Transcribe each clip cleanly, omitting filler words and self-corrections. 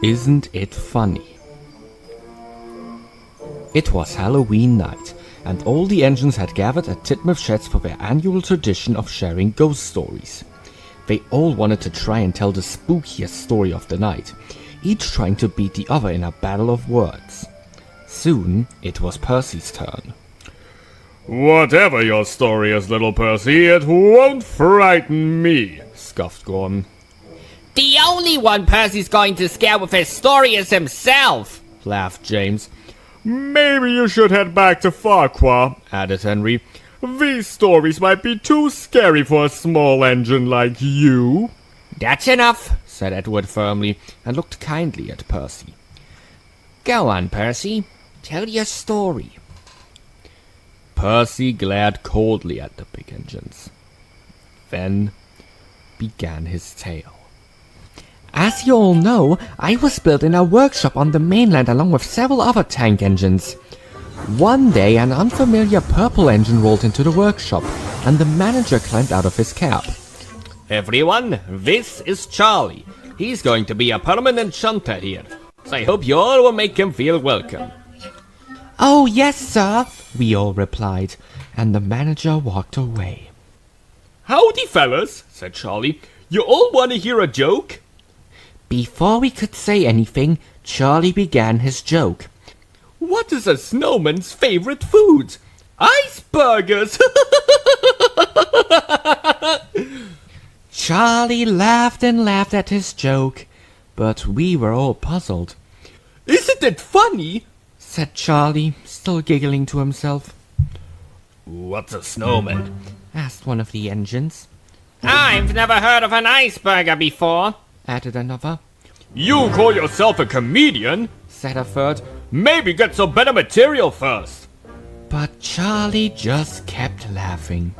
Isn't it funny? It was Halloween night, and all the engines had gathered at Titmuth Sheds for their annual tradition of sharing ghost stories. They all wanted to try and tell the spookiest story of the night, each trying to beat the other in a battle of words. Soon, it was Percy's turn. "Whatever your story is, little Percy, it won't frighten me," scoffed Gordon. The only one Percy's going to scare with his story is himself, Laughed James. "Maybe you should head back to Farquhar," added Henry. "These stories might be too scary for a small engine like you." That's enough, Said Edward firmly, and looked kindly at Percy. Go on, Percy. Tell your story. Percy glared coldly at the big engines. Then began his tale. As you all know, I was built in a workshop on the mainland along with several other tank engines. One day, an unfamiliar purple engine rolled into the workshop, and the manager climbed out of his cab. Everyone, this is Charlie. He's going to be a permanent shunter here, so I hope you all will make him feel welcome. Oh, yes, sir, we all replied, and the manager walked away. "Howdy, fellas," said Charlie. "You all want to hear a joke?" Before we could say anything, Charlie began his joke. "What is a snowman's favorite food? Iceburgers!" Charlie laughed and laughed at his joke, but we were all puzzled. "Isn't it funny?" Said Charlie, still giggling to himself. "What's a snowman?" Asked one of the engines. I've never heard of an iceberger before, Added another. "You call yourself a comedian?" Said a third. "Maybe get some better material first." But Charlie just kept laughing.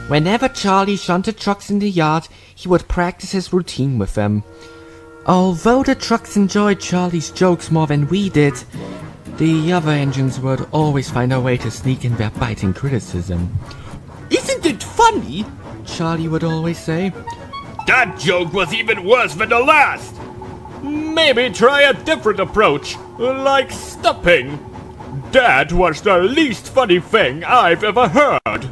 Whenever Charlie shunted trucks in the yard, he would practice his routine with them. Although the trucks enjoyed Charlie's jokes more than we did, the other engines would always find a way to sneak in their biting criticism. "Isn't it funny?" Charlie would always say. "That joke was even worse than the last. Maybe try a different approach, like stopping. That was the least funny thing I've ever heard."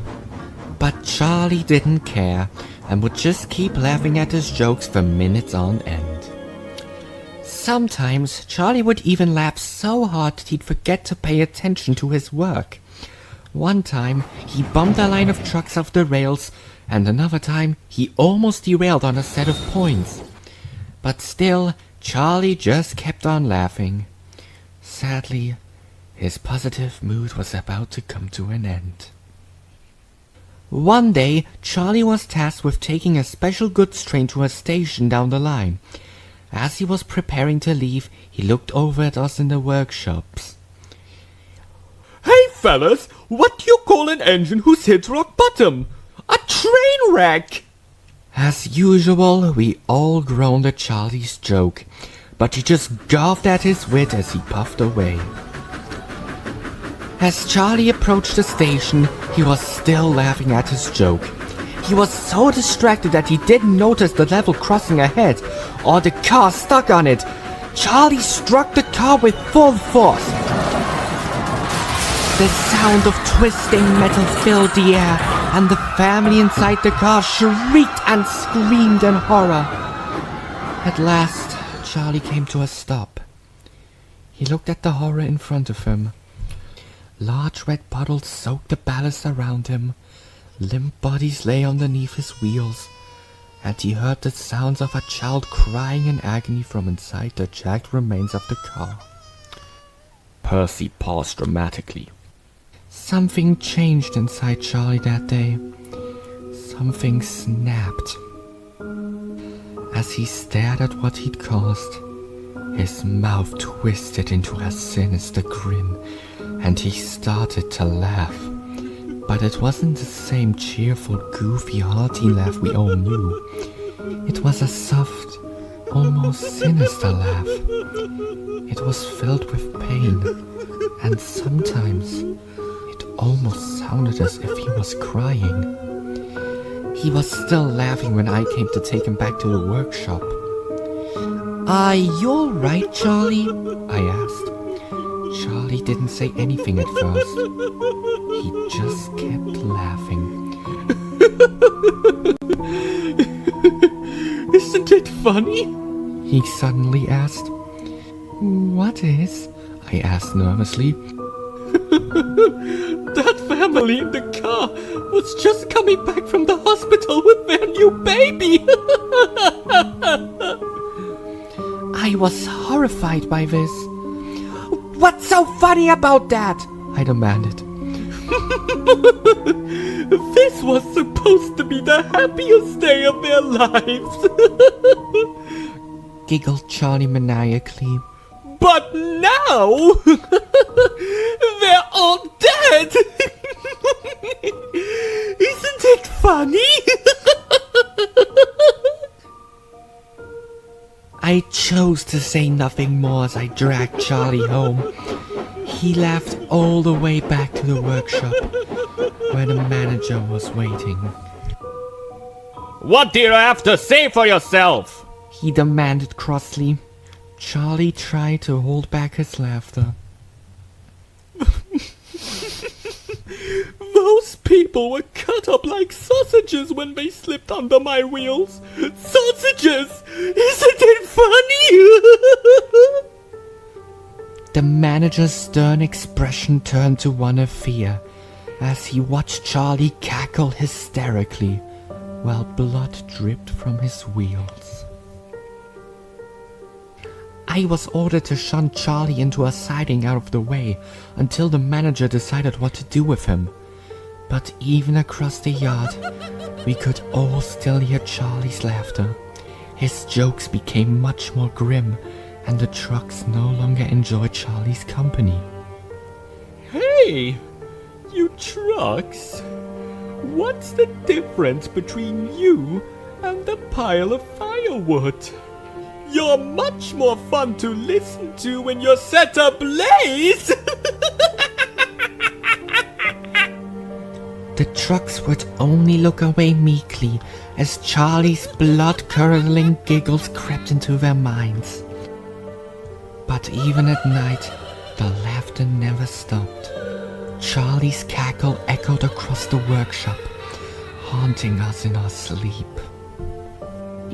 But Charlie didn't care, and would just keep laughing at his jokes for minutes on end. Sometimes Charlie would even laugh so hard that he'd forget to pay attention to his work. One time, he bumped a line of trucks off the rails, and another time, he almost derailed on a set of points. But still, Charlie just kept on laughing. Sadly, his positive mood was about to come to an end. One day, Charlie was tasked with taking a special goods train to a station down the line. As he was preparing to leave, he looked over at us in the workshops. "Hey fellas, what do you call an engine who's hit rock bottom? A train wreck!" As usual, we all groaned at Charlie's joke, but he just gawked at his wit as he puffed away. As Charlie approached the station, he was still laughing at his joke. He was so distracted that he didn't notice the level crossing ahead, or the car stuck on it. Charlie struck the car with full force. The sound of twisting metal filled the air, and the family inside the car shrieked and screamed in horror. At last, Charlie came to a stop. He looked at the horror in front of him. Large red puddles soaked the ballast around him. Limp bodies lay underneath his wheels, and he heard the sounds of a child crying in agony from inside the jagged remains of the car. Percy paused dramatically. Something changed inside Charlie that day. Something snapped. As he stared at what he'd caused, his mouth twisted into a sinister grin, and he started to laugh. But it wasn't the same cheerful, goofy, hearty laugh we all knew. It was a soft, almost sinister laugh. It was filled with pain, and sometimes it almost sounded as if he was crying. He was still laughing when I came to take him back to the workshop. Are you alright, Charlie? I asked. Charlie didn't say anything at first. He just kept laughing. Isn't it funny? He suddenly asked. What is? I asked nervously. That family in the car was just coming back from the hospital with their new baby. I was horrified by this. What's so funny about that? I demanded. This was supposed to be the happiest day of their lives. Giggled Charlie maniacally. But now, they're all dead. Isn't it funny? I chose to say nothing more as I dragged Charlie home. He laughed all the way back to the workshop, where the manager was waiting. What do you have to say for yourself? He demanded crossly. Charlie tried to hold back his laughter. Those people were cut up like sausages when they slipped under my wheels. Sausages! Isn't it funny? The manager's stern expression turned to one of fear as he watched Charlie cackle hysterically while blood dripped from his wheels. I was ordered to shunt Charlie into a siding out of the way until the manager decided what to do with him. But even across the yard, we could all still hear Charlie's laughter. His jokes became much more grim, and the trucks no longer enjoyed Charlie's company. Hey, you trucks. What's the difference between you and the pile of firewood? You're much more fun to listen to when you're set ablaze! The trucks would only look away meekly as Charlie's blood-curdling giggles crept into their minds. But even at night, the laughter never stopped. Charlie's cackle echoed across the workshop, haunting us in our sleep.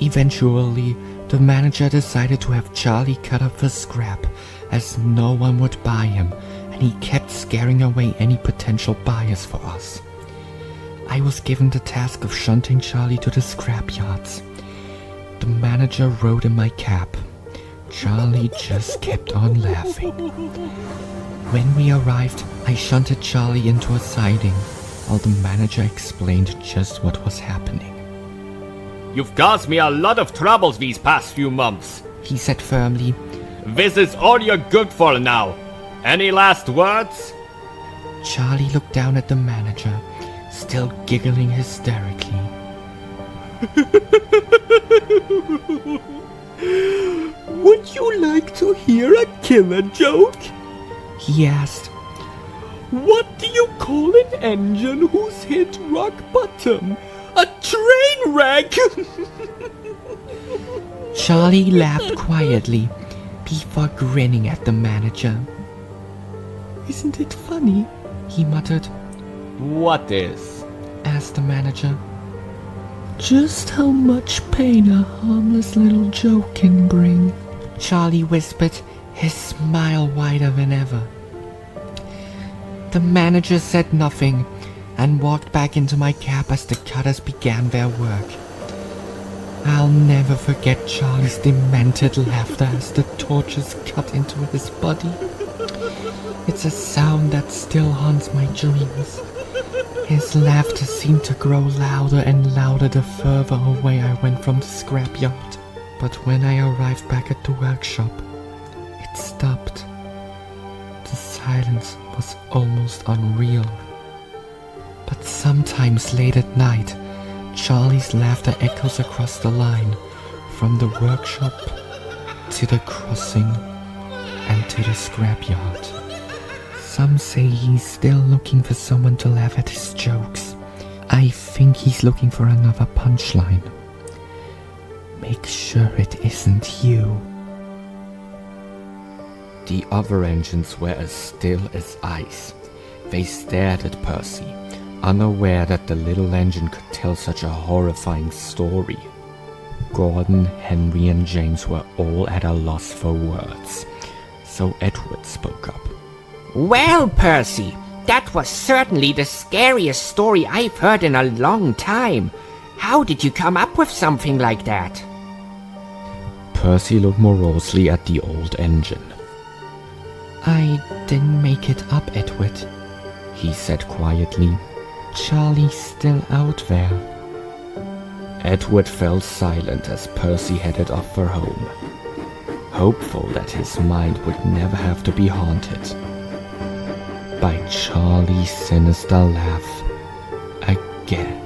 Eventually, the manager decided to have Charlie cut up for scrap, as no one would buy him, and he kept scaring away any potential buyers for us. I was given the task of shunting Charlie to the scrap yards. The manager rode in my cab. Charlie just kept on laughing. When we arrived, I shunted Charlie into a siding, while the manager explained just what was happening. You've caused me a lot of troubles these past few months, He said firmly. This is all you're good for now. Any last words? Charlie looked down at the manager, still giggling hysterically. Would you like to hear a killer joke? He asked. What do you call an engine who's hit rock bottom? A train wreck! Charlie laughed quietly before grinning at the manager. Isn't it funny? He muttered. What is? Asked the manager. Just how much pain a harmless little joke can bring. Charlie whispered, his smile wider than ever. The manager said nothing and walked back into my cab as the cutters began their work. I'll never forget Charlie's demented laughter as the torches cut into his body. It's a sound that still haunts my dreams. His laughter seemed to grow louder and louder the further away I went from the scrapyard. But when I arrived back at the workshop, it stopped. The silence was almost unreal. But sometimes late at night, Charlie's laughter echoes across the line, from the workshop to the crossing and to the scrapyard. Some say he's still looking for someone to laugh at his jokes. I think he's looking for another punchline. Make sure it isn't you. The other engines were as still as ice. They stared at Percy, unaware that the little engine could tell such a horrifying story. Gordon, Henry, and James were all at a loss for words, so Edward spoke up. Well, Percy, that was certainly the scariest story I've heard in a long time. How did you come up with something like that? Percy looked morosely at the old engine. I didn't make it up, Edward, he said quietly. Charlie's still out there. Edward fell silent as Percy headed off for home, hopeful that his mind would never have to be haunted by Charlie's sinister laugh again.